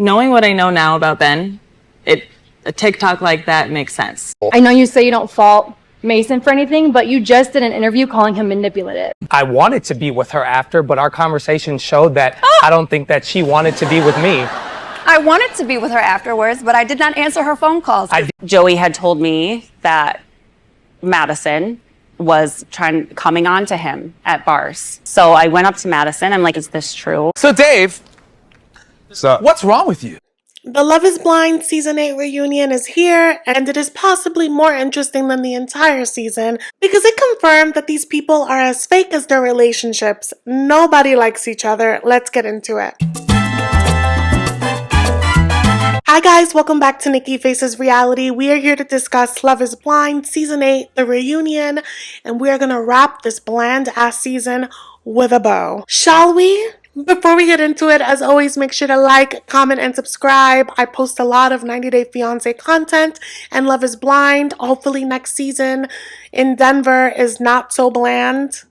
Knowing what I know now about Ben, a TikTok like that makes sense. I know you say you don't fault Mason for anything, but you just did an interview calling him manipulative. I wanted to be with her after, but our conversation showed that I don't think that she wanted to be with me. I wanted to be with her afterwards, but I did not answer her phone calls. Joey had told me that Madison was coming on to him at bars. So I went up to Madison. I'm like, is this true? So Dave, what's wrong with you? The Love is Blind Season 8 reunion is here, and it is possibly more interesting than the entire season because it confirmed that these people are as fake as their relationships. Nobody likes each other. Let's get into it. Hi guys, welcome back to Nikki Faces Reality. We are here to discuss Love is Blind Season 8, the reunion, and we are going to wrap this bland-ass season with a bow. Shall we? Before we get into it, as always, make sure to like, comment, and subscribe. I post a lot of 90 Day Fiancé content, and Love is Blind, hopefully next season in Denver, is not so bland.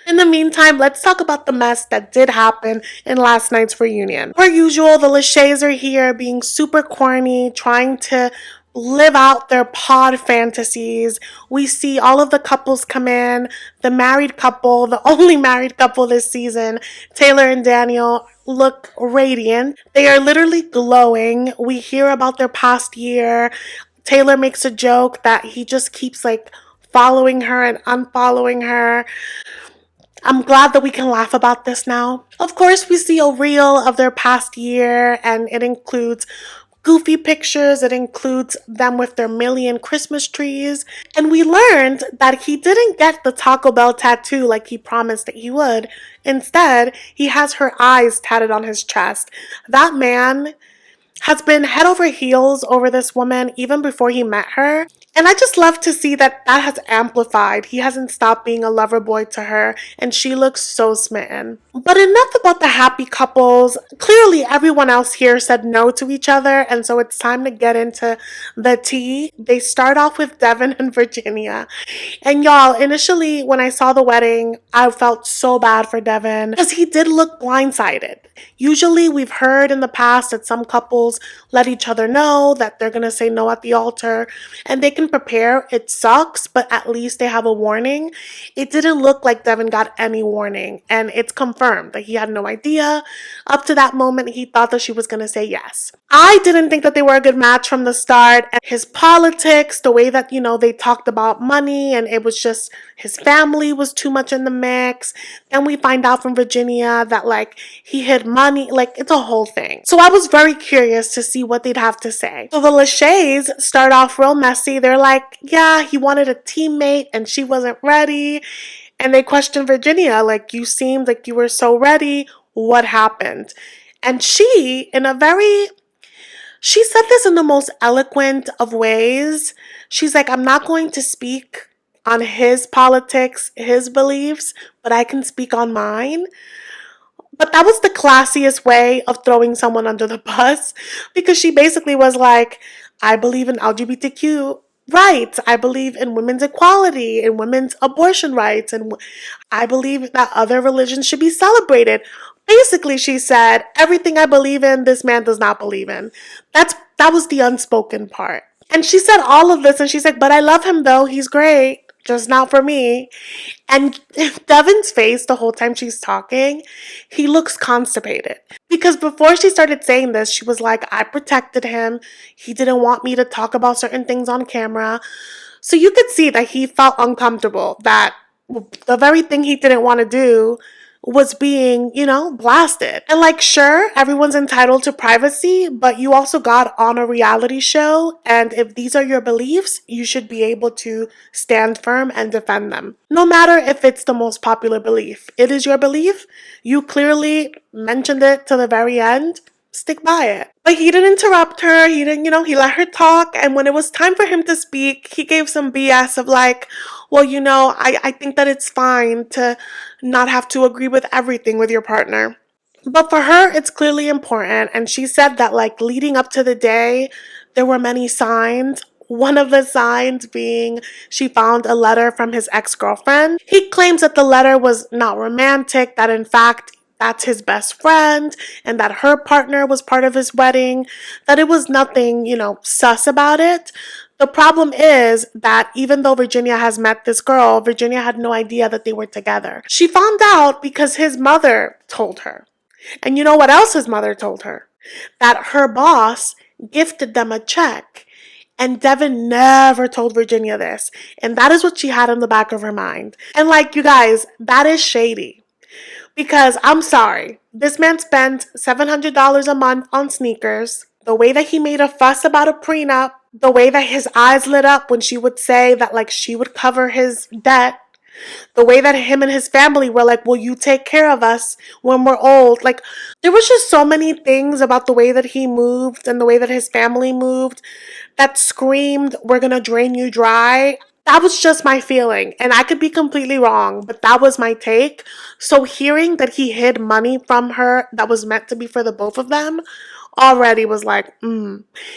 In the meantime, let's talk about the mess that did happen in last night's reunion. Per usual, the Lachey's are here being super corny, trying to live out their pod fantasies. We see all of the couples come in. The married couple, the only married couple this season, Taylor&Daniel, look radiant. They are literally glowing. We hear about their past year. Taylor makes a joke that he just keeps like following her and unfollowing her. I'm glad that we can laugh about this now. Of course, we see a reel of their past year, and it includes goofy pictures. It includes them with their million Christmas trees. And we learned that he didn't get the Taco Bell tattoo like he promised that he would. Instead, he has her eyes tatted on his chest. That man has been head over heels over this woman even before he met her. And I just love to see that that has amplified. He hasn't stopped being a lover boy to her, and she looks so smitten. But enough about the happy couples. Clearly, everyone else here said no to each other, and so it's time to get into the tea. They start off with Devin and Virginia. And y'all, initially, when I saw the wedding, I felt so bad for Devin because he did look blindsided. Usually, we've heard in the past that some couples let each other know that they're going to say no at the altar, and they can prepare. It sucks, but at least they have a warning. It didn't look like Devin got any warning, and it's confirmed that he had no idea. Up to that moment, he thought that she was going to say yes. I didn't think that they were a good match from the start, and his politics, the way that, they talked about money, and it was just his family was too much in the mix. Then we find out from Virginia that he hid money, it's a whole thing. So I was very curious to see what they'd have to say. So the Lachey's start off real messy. They're like, yeah, he wanted a teammate and she wasn't ready. And they question Virginia, you seemed like you were so ready. What happened? And she said this in the most eloquent of ways. She's like, I'm not going to speak on his politics, his beliefs, but I can speak on mine. But that was the classiest way of throwing someone under the bus, because she basically was like, I believe in LGBTQ rights. I believe in women's equality and women's abortion rights. And I believe that other religions should be celebrated. Basically, she said, everything I believe in, this man does not believe in. That was the unspoken part. And she said all of this, and she's like, but I love him though. He's great. Just not for me. And Devin's face the whole time she's talking, he looks constipated. Because before she started saying this, she was like, I protected him. He didn't want me to talk about certain things on camera. So you could see that he felt uncomfortable, that the very thing he didn't want to do was being, blasted. And sure, everyone's entitled to privacy, but you also got on a reality show, and if these are your beliefs, you should be able to stand firm and defend them. No matter if it's the most popular belief. It is your belief. You clearly mentioned it to the very end. Stick by it. But he didn't interrupt her. He didn't, he let her talk. And when it was time for him to speak, he gave some BS of well, I think that it's fine to not have to agree with everything with your partner. But for her, it's clearly important. And she said that leading up to the day, there were many signs. One of the signs being she found a letter from his ex-girlfriend. He claims that the letter was not romantic, that in fact, that's his best friend and that her partner was part of his wedding, that it was nothing, sus about it. The problem is that even though Virginia has met this girl, Virginia had no idea that they were together. She found out because his mother told her. And you know what else his mother told her? That her boss gifted them a check. And Devin never told Virginia this. And that is what she had in the back of her mind. And you guys, that is shady. Because I'm sorry, this man spent $700 a month on sneakers. The way that he made a fuss about a prenup, the way that his eyes lit up when she would say that she would cover his debt, the way that him and his family were like, will you take care of us when we're old? There was just so many things about the way that he moved and the way that his family moved that screamed, we're gonna drain you dry. That was just my feeling, and I could be completely wrong, but that was my take. So hearing that he hid money from her that was meant to be for the both of them already was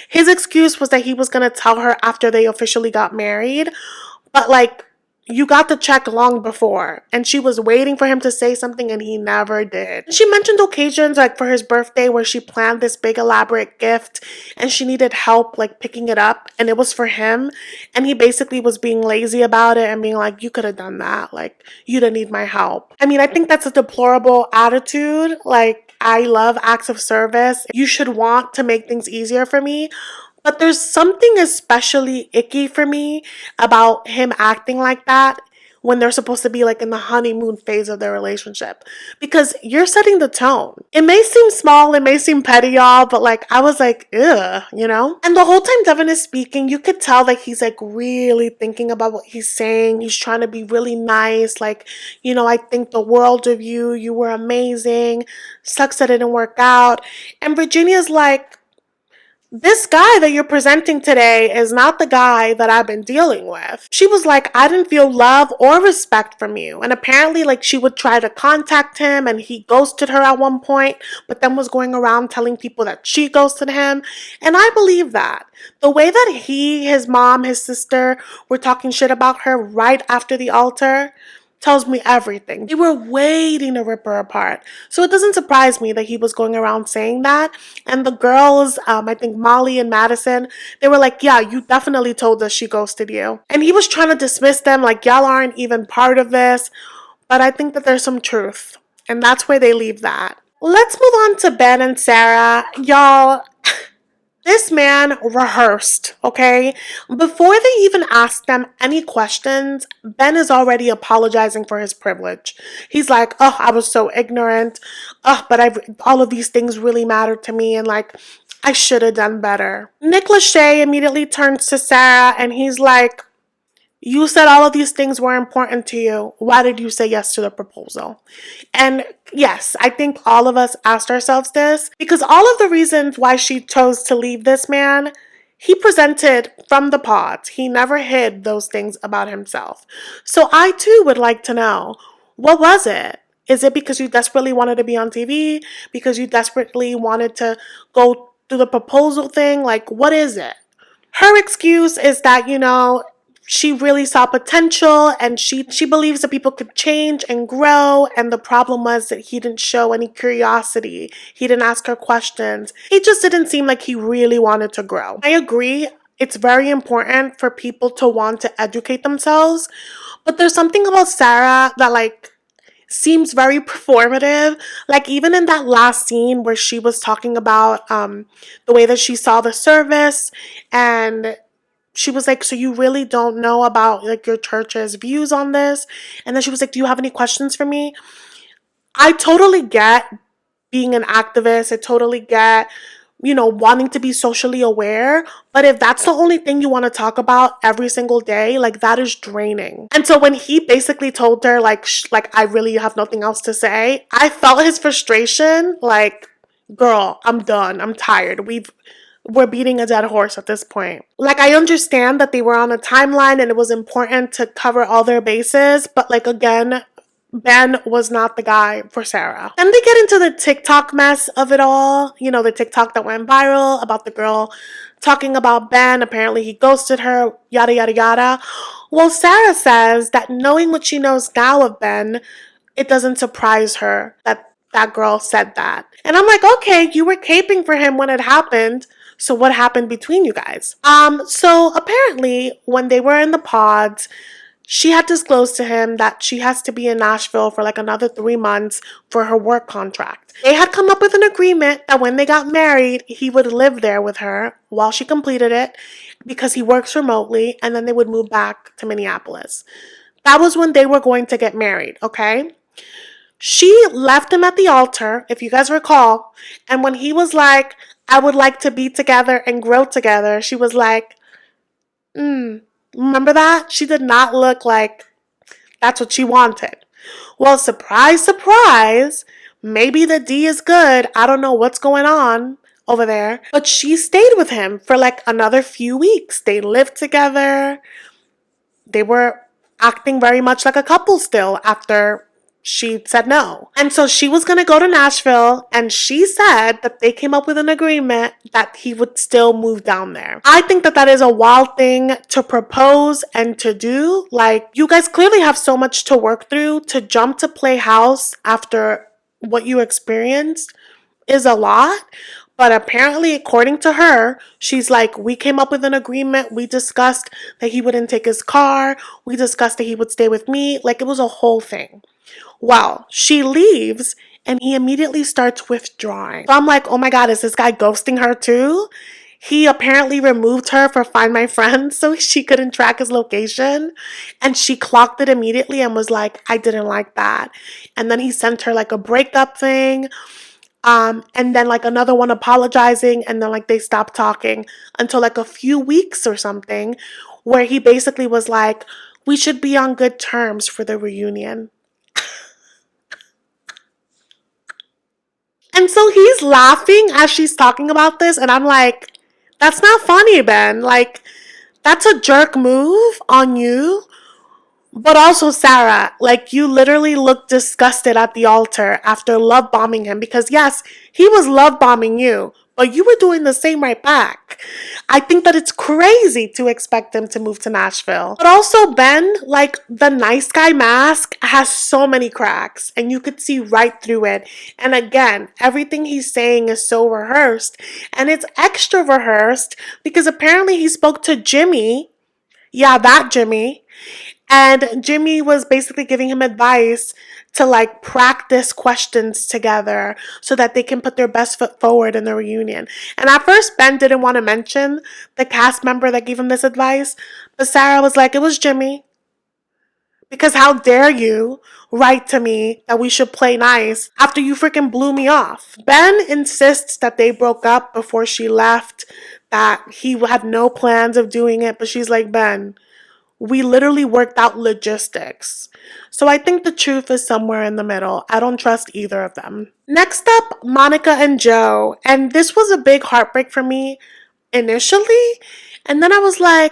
His excuse was that he was gonna tell her after they officially got married, but you got the check long before, and she was waiting for him to say something and he never did. She mentioned occasions for his birthday where she planned this big elaborate gift and she needed help picking it up, and it was for him, and he basically was being lazy about it and being like, you could have done that, you didn't need my help. I mean, I think that's a deplorable attitude. I love acts of service. You should want to make things easier for me. But there's something especially icky for me about him acting like that when they're supposed to be in the honeymoon phase of their relationship. Because you're setting the tone. It may seem small, it may seem petty, y'all, but I was ugh, And the whole time Devin is speaking, you could tell that he's really thinking about what he's saying. He's trying to be really nice. I think the world of you. You were amazing. Sucks that it didn't work out. And Virginia's this guy that you're presenting today is not the guy that I've been dealing with. She was like, I didn't feel love or respect from you. And apparently, she would try to contact him and he ghosted her at one point, but then was going around telling people that she ghosted him. And I believe that. The way that he, his mom, his sister were talking shit about her right after the altar tells me everything. They were waiting to rip her apart. So it doesn't surprise me that he was going around saying that. And the girls, I think Molly and Madison, they were like, yeah, you definitely told us she ghosted you. And he was trying to dismiss them y'all aren't even part of this. But I think that there's some truth. And that's where they leave that. Let's move on to Ben and Sara. Y'all, this man rehearsed, okay? Before they even asked them any questions, Ben is already apologizing for his privilege. He's like, oh, I was so ignorant. Oh, but all of these things really mattered to me, and I should have done better. Nick Lachey immediately turns to Sara and he's like, you said all of these things were important to you. Why did you say yes to the proposal? And yes, I think all of us asked ourselves this because all of the reasons why she chose to leave this man, he presented from the pods. He never hid those things about himself. So I too would like to know, what was it? Is it because you desperately wanted to be on TV? Because you desperately wanted to go through the proposal thing? What is it? Her excuse is that, she really saw potential and she believes that people could change and grow, and the problem was that he didn't show any curiosity. He didn't ask her questions. It just didn't seem like he really wanted to grow. I agree. It's very important for people to want to educate themselves, but there's something about Sara that seems very performative. Even in that last scene where she was talking about the way that she saw the service, and she was like, so you really don't know about your church's views on this? And then she was like, do you have any questions for me? I totally get being an activist. I totally get, wanting to be socially aware. But if that's the only thing you want to talk about every single day, that is draining. And so when he basically told her I really have nothing else to say, I felt his frustration. Girl, I'm done. I'm tired. We're beating a dead horse at this point. I understand that they were on a timeline and it was important to cover all their bases, but again, Ben was not the guy for Sara. Then they get into the TikTok mess of it all. The TikTok that went viral about the girl talking about Ben. Apparently he ghosted her, yada, yada, yada. Well, Sara says that knowing what she knows now of Ben, it doesn't surprise her that that girl said that. And I'm like, okay, you were caping for him when it happened. So what happened between you guys? So apparently when they were in the pods, she had disclosed to him that she has to be in Nashville for like another 3 months for her work contract. They had come up with an agreement that when they got married, he would live there with her while she completed it because he works remotely, and then they would move back to Minneapolis. That was when they were going to get married, okay? She left him at the altar, if you guys recall, and when he was like, I would like to be together and grow together, she was like, remember that? She did not look like that's what she wanted. Well, surprise, surprise, maybe the D is good. I don't know what's going on over there. But she stayed with him for like another few weeks. They lived together. They were acting very much like a couple still after she said no. And so she was going to go to Nashville, and she said that they came up with an agreement that he would still move down there. I think that that is a wild thing to propose and to do. Like, you guys clearly have so much to work through. To jump to play house after what you experienced is a lot. But apparently, according to her, she's like, we came up with an agreement. We discussed that he wouldn't take his car. We discussed that he would stay with me. Like, it was a whole thing. Well, she leaves and he immediately starts withdrawing. So I'm like, oh my God, is this guy ghosting her too? He apparently removed her for Find My Friends so she couldn't track his location. And she clocked it immediately and was like, I didn't like that. And then he sent her like a breakup thing. And then like another one apologizing, and then like they stopped talking until like a few weeks or something, where he basically was like, we should be on good terms for the reunion. And so he's laughing as she's talking about this, and I'm like, that's not funny, Ben. Like, that's a jerk move on you. But also, Sara, like, you literally looked disgusted at the altar after love bombing him, because yes, he was love bombing you, but you were doing the same right back. I think that it's crazy to expect him to move to Nashville. But also, Ben, like, the nice guy mask has so many cracks, and you could see right through it. And again, everything he's saying is so rehearsed, and it's extra rehearsed because apparently he spoke to Jimmy. Yeah, that Jimmy. And Jimmy was basically giving him advice to like practice questions together so that they can put their best foot forward in the reunion. And at first, Ben didn't want to mention the cast member that gave him this advice, but Sara was like, it was Jimmy. Because how dare you write to me that we should play nice after you freaking blew me off? Ben insists that they broke up before she left, that he had no plans of doing it, but she's like, Ben, we literally worked out logistics. So I think the truth is somewhere in the middle. I don't trust either of them. Next up, Monica and Joe. And this was a big heartbreak for me initially. And then I was like,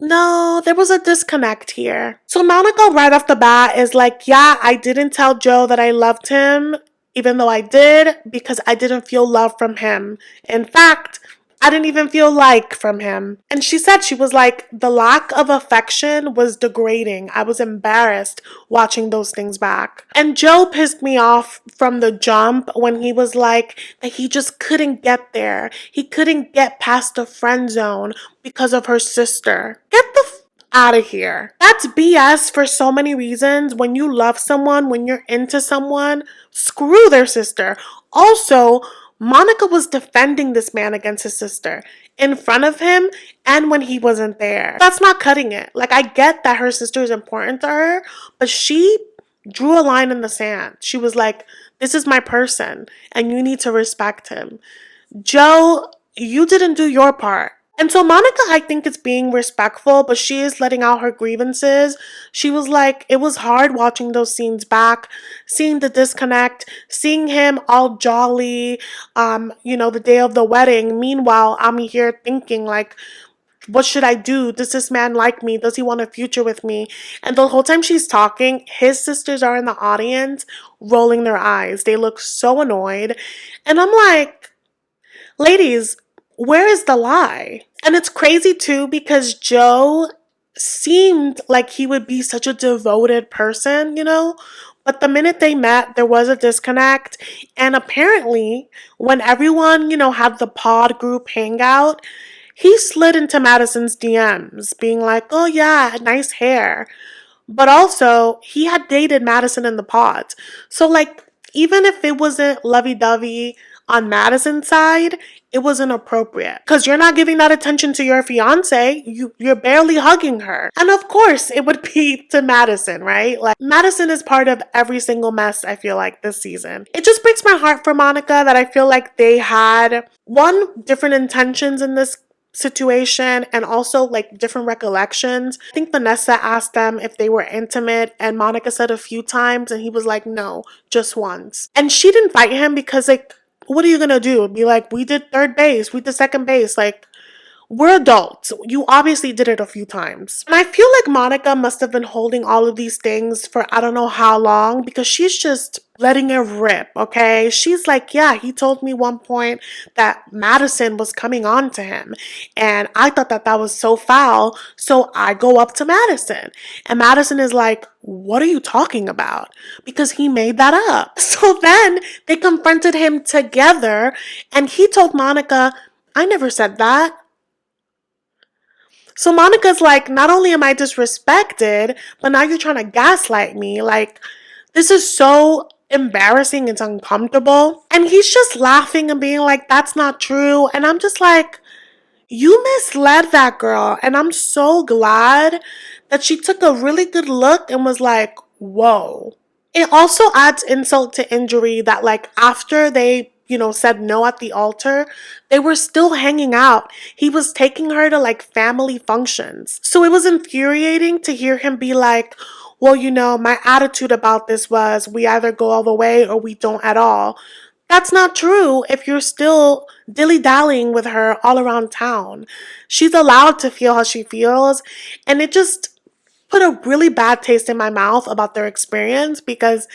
no, there was a disconnect here. So Monica right off the bat is like, yeah, I didn't tell Joe that I loved him, even though I did, because I didn't feel love from him. In fact, I didn't even feel like from him. And she said, she was like, the lack of affection was degrading. I was embarrassed watching those things back. And Joe pissed me off from the jump when he was like that he just couldn't get there. He couldn't get past the friend zone because of her sister. Get the out of here. That's BS for so many reasons. When you love someone, when you're into someone, screw their sister. Also, Monica was defending this man against his sister in front of him and when he wasn't there. That's not cutting it. Like, I get that her sister is important to her, but she drew a line in the sand. She was like, this is my person and you need to respect him. Joe, you didn't do your part. And so Monica, I think, is being respectful, but she is letting out her grievances. She was like, it was hard watching those scenes back, seeing the disconnect, seeing him all jolly, the day of the wedding. Meanwhile, I'm here thinking like, what should I do? Does this man like me? Does he want a future with me? And the whole time she's talking, his sisters are in the audience rolling their eyes. They look so annoyed. And I'm like, ladies, where is the lie? And it's crazy too because Joe seemed like he would be such a devoted person, But the minute they met, there was a disconnect. And apparently, when everyone, had the pod group hangout, he slid into Madison's DMs, being like, oh yeah, nice hair. But also, he had dated Madison in the pods. So, like, even if it wasn't lovey-dovey on Madison's side, it was inappropriate. Because you're not giving that attention to your fiance. You're barely hugging her. And of course, it would be to Madison, right? Like, Madison is part of every single mess, I feel like, this season. It just breaks my heart for Monica that I feel like they had, one, different intentions in this situation and also like different recollections. I think Vanessa asked them if they were intimate and Monica said a few times and he was like, no, just once. And she didn't fight him because like, what are you gonna do? Be like, we did third base, we did second base, like, we're adults. You obviously did it a few times. And I feel like Monica must have been holding all of these things for I don't know how long because she's just letting it rip, okay? She's like, yeah, he told me one point that Madison was coming on to him. And I thought that that was so foul. So I go up to Madison. And Madison is like, what are you talking about? Because he made that up. So then they confronted him together. And he told Monica, I never said that. So Monica's like, not only am I disrespected, but now you're trying to gaslight me. Like, this is so embarrassing. It's uncomfortable. And he's just laughing and being like, that's not true. And I'm just like, you misled that girl. And I'm so glad that she took a really good look and was like, whoa. It also adds insult to injury that like after they said no at the altar, they were still hanging out. He was taking her to like family functions. So it was infuriating to hear him be like, well, my attitude about this was we either go all the way or we don't at all. That's not true if you're still dilly-dallying with her all around town. She's allowed to feel how she feels, and it just put a really bad taste in my mouth about their experience because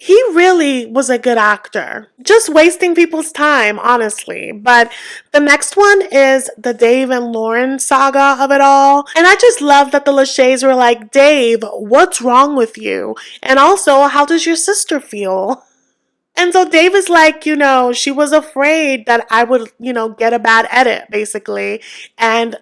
he really was a good actor. Just wasting people's time, honestly. But the next one is the Dave and Lauren saga of it all. And I just love that the Lachey's were like, Dave, what's wrong with you? And also, how does your sister feel? And so Dave is like, she was afraid that I would, get a bad edit, basically. And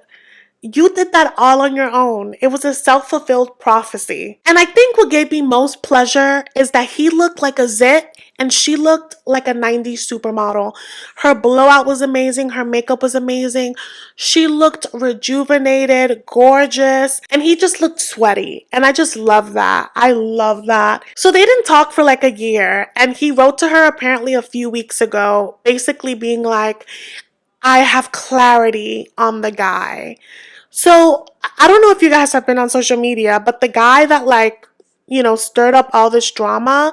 you did that all on your own. It was a self-fulfilled prophecy. And I think what gave me most pleasure is that he looked like a zit and she looked like a 90s supermodel. Her blowout was amazing. Her makeup was amazing. She looked rejuvenated, gorgeous, and he just looked sweaty. And I just love that. I love that. So they didn't talk for like a year, and he wrote to her apparently a few weeks ago, basically being like, I have clarity on the guy. So I don't know if you guys have been on social media, but the guy that stirred up all this drama,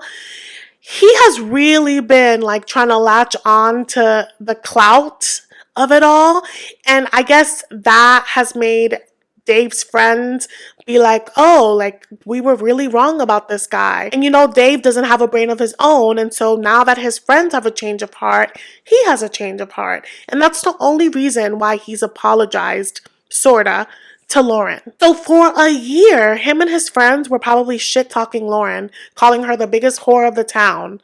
he has really been like trying to latch on to the clout of it all. And I guess that has made Dave's friends be like, oh, like we were really wrong about this guy. And Dave doesn't have a brain of his own. And so now that his friends have a change of heart, he has a change of heart. And that's the only reason why he's apologized, sorta, to Lauren. So for a year, him and his friends were probably shit-talking Lauren, calling her the biggest whore of the town.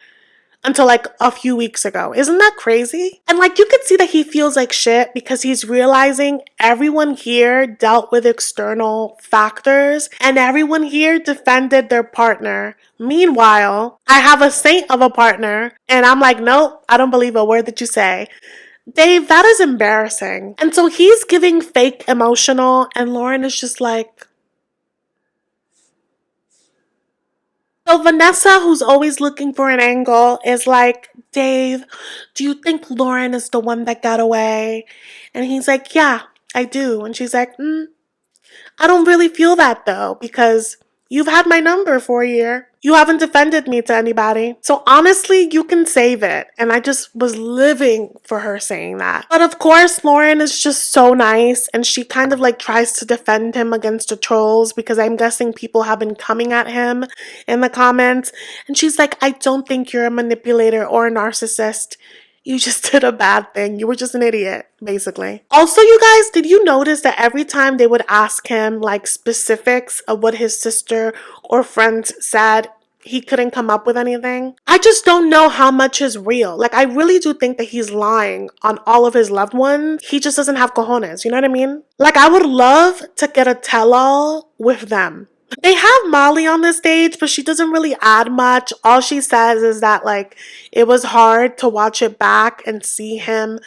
Until like a few weeks ago. Isn't that crazy? And like you could see that he feels like shit because he's realizing everyone here dealt with external factors and everyone here defended their partner. Meanwhile, I have a saint of a partner and I'm like, nope, I don't believe a word that you say. Dave, that is embarrassing. And so he's giving fake emotional and Lauren is just like, so Vanessa, who's always looking for an angle, is like, Dave, do you think Lauren is the one that got away? And he's like, yeah, I do. And she's like, I don't really feel that though, because you've had my number for a year. You haven't defended me to anybody. So honestly, you can save it. And I just was living for her saying that. But of course, Lauren is just so nice. And she kind of like tries to defend him against the trolls because I'm guessing people have been coming at him in the comments. And she's like, I don't think you're a manipulator or a narcissist. You just did a bad thing. You were just an idiot, basically. Also, you guys, did you notice that every time they would ask him like specifics of what his sister or friends said, he couldn't come up with anything. I just don't know how much is real. Like, I really do think that he's lying on all of his loved ones. He just doesn't have cojones, you know what I mean? Like, I would love to get a tell-all with them. They have Molly on the stage, but she doesn't really add much. All she says is that, like, it was hard to watch it back and see him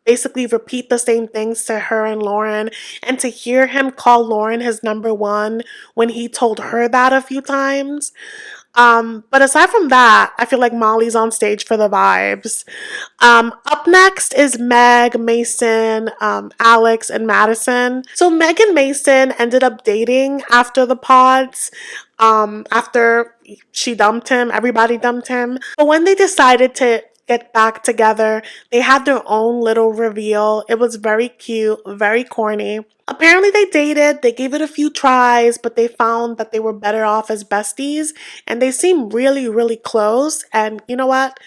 basically repeat the same things to her and Lauren, and to hear him call Lauren his number one when he told her that a few times. But aside from that, I feel like Molly's on stage for the vibes. Up next is Meg, Mason, Alex, and Madison. So Meg and Mason ended up dating after the pods. After she dumped him, everybody dumped him. But when they decided to get back together, they had their own little reveal. It was very cute, very corny. Apparently they dated, they gave it a few tries, but they found that they were better off as besties, and they seem really, really close. And you know what?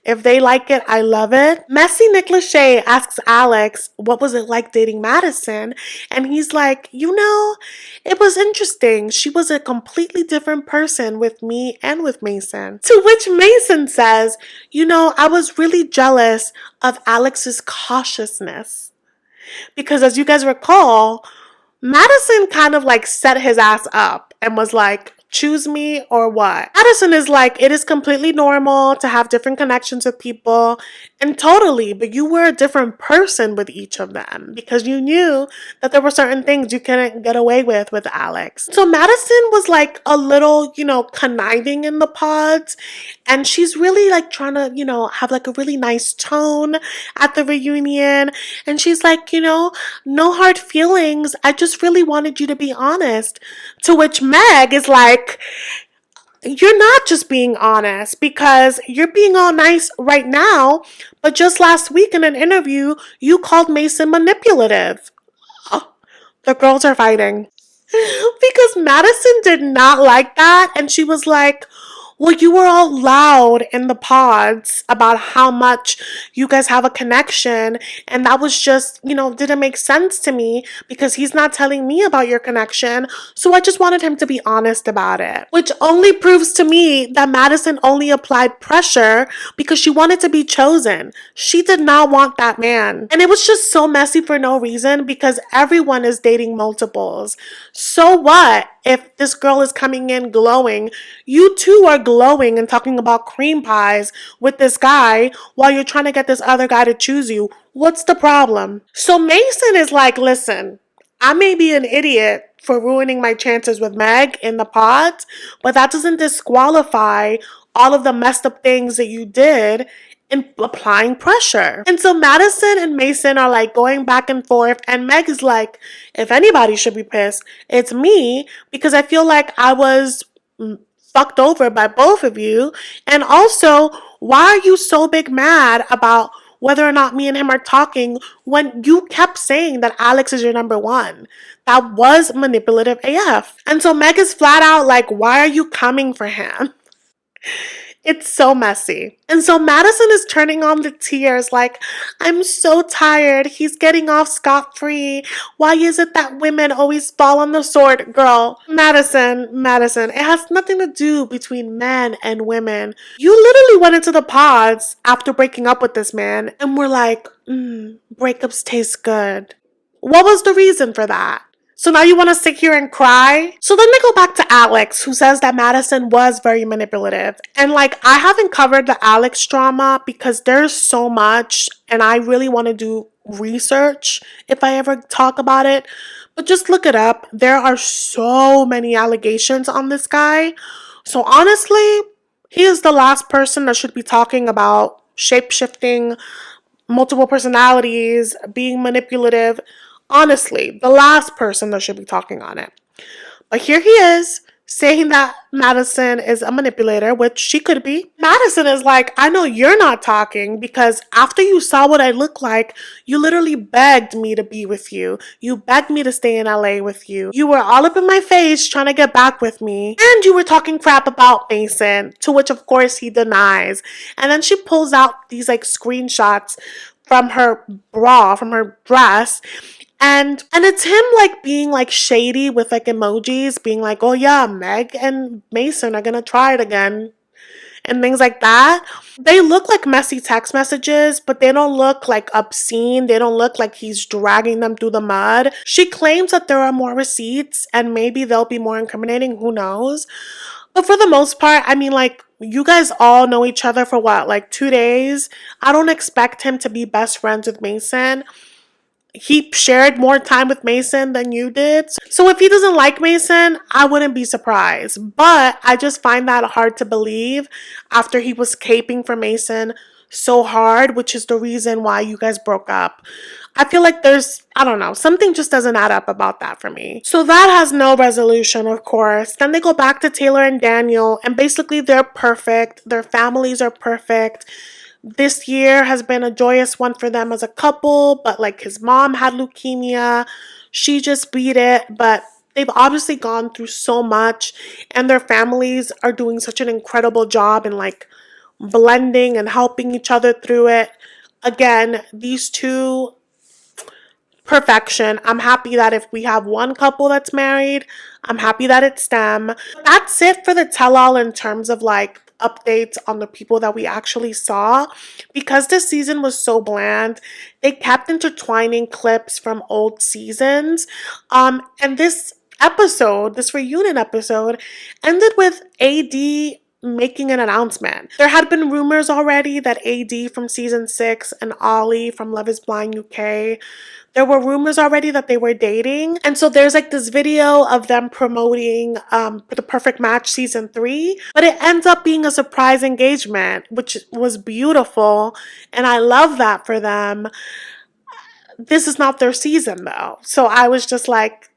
If they like it, I love it. Messy Nick Lachey asks Alex, what was it like dating Madison? And he's like, you know, it was interesting. She was a completely different person with me and with Mason. To which Mason says, you know, I was really jealous of Alex's cautiousness. Because as you guys recall, Madison kind of like set his ass up and was like, choose me or what? Madison is like, it is completely normal to have different connections with people, and totally, but you were a different person with each of them because you knew that there were certain things you couldn't get away with Alex. So Madison was like a little, you know, conniving in the pods, and she's really like trying to, you know, have like a really nice tone at the reunion, and she's like, you know, no hard feelings, I just really wanted you to be honest. To which Meg is like, you're not just being honest because you're being all nice right now, but just last week in an interview, you called Mason manipulative. Oh, the girls are fighting. Because Madison did not like that, and she was like, well, you were all loud in the pods about how much you guys have a connection, and that was just, you know, didn't make sense to me because he's not telling me about your connection, so I just wanted him to be honest about it. Which only proves to me that Madison only applied pressure because she wanted to be chosen. She did not want that man. And it was just so messy for no reason because everyone is dating multiples. So what if this girl is coming in glowing? You too are glowing and talking about cream pies with this guy while you're trying to get this other guy to choose you. What's the problem? So Mason is like, listen, I may be an idiot for ruining my chances with Meg in the pods, but that doesn't disqualify all of the messed up things that you did in applying pressure. And so Madison and Mason are like going back and forth, and Meg is like, if anybody should be pissed, it's me, because I feel like I was fucked over by both of you. And also, why are you so big mad about whether or not me and him are talking when you kept saying that Alex is your number one? That was manipulative AF. And so Meg is flat out like, why are you coming for him? It's so messy. And so Madison is turning on the tears like, I'm so tired. He's getting off scot-free. Why is it that women always fall on the sword? Girl, Madison, it has nothing to do between men and women. You literally went into the pods after breaking up with this man and were like, breakups taste good. What was the reason for that? So now you want to sit here and cry? So then they go back to Alex, who says that Madison was very manipulative. And like, I haven't covered the Alex drama because there's so much and I really want to do research if I ever talk about it. But just look it up. There are so many allegations on this guy. So honestly, he is the last person that should be talking about shape-shifting, multiple personalities, being manipulative. Honestly, the last person that should be talking on it. But here he is saying that Madison is a manipulator, which she could be. Madison is like, I know you're not talking because after you saw what I look like, you literally begged me to be with you. You begged me to stay in LA with you. You were all up in my face trying to get back with me. And you were talking crap about Mason, to which of course he denies. And then she pulls out these like screenshots from her bra, from her dress. And it's him like being like shady with like emojis, being like, oh yeah, Meg and Mason are gonna try it again. And things like that. They look like messy text messages, but they don't look like obscene. They don't look like he's dragging them through the mud. She claims that there are more receipts and maybe they'll be more incriminating. Who knows? But for the most part, I mean, like, you guys all know each other for what, like 2 days? I don't expect him to be best friends with Mason. He shared more time with Mason than you did. So if he doesn't like Mason, I wouldn't be surprised. But I just find that hard to believe after he was caping for Mason so hard, which is the reason why you guys broke up. I feel like there's, I don't know, something just doesn't add up about that for me. So that has no resolution, of course. Then they go back to Taylor and Daniel, and basically they're perfect. Their families are perfect. This year has been a joyous one for them as a couple, but like his mom had leukemia. She just beat it, but they've obviously gone through so much, and their families are doing such an incredible job in like blending and helping each other through it. Again, these two, perfection. I'm happy that if we have one couple that's married, I'm happy that it's them. That's it for the tell-all in terms of like updates on the people that we actually saw. Because this season was so bland, they kept intertwining clips from old seasons. And this episode, this reunion episode, ended with AD making an announcement. There had been rumors already that AD from season 6 and Ollie from Love is Blind UK, there were rumors already that they were dating. And so there's like this video of them promoting The Perfect Match season 3, but it ends up being a surprise engagement, which was beautiful. And I love that for them. This is not their season though. So I was just like,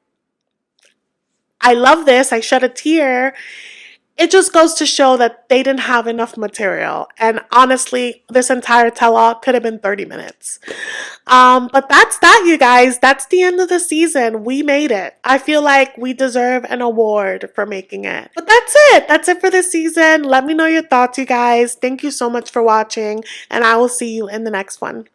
I love this. I shed a tear. It just goes to show that they didn't have enough material. And honestly, this entire tell-all could have been 30 minutes. But that's that, you guys. That's the end of the season. We made it. I feel like we deserve an award for making it. But that's it. That's it for this season. Let me know your thoughts, you guys. Thank you so much for watching, and I will see you in the next one.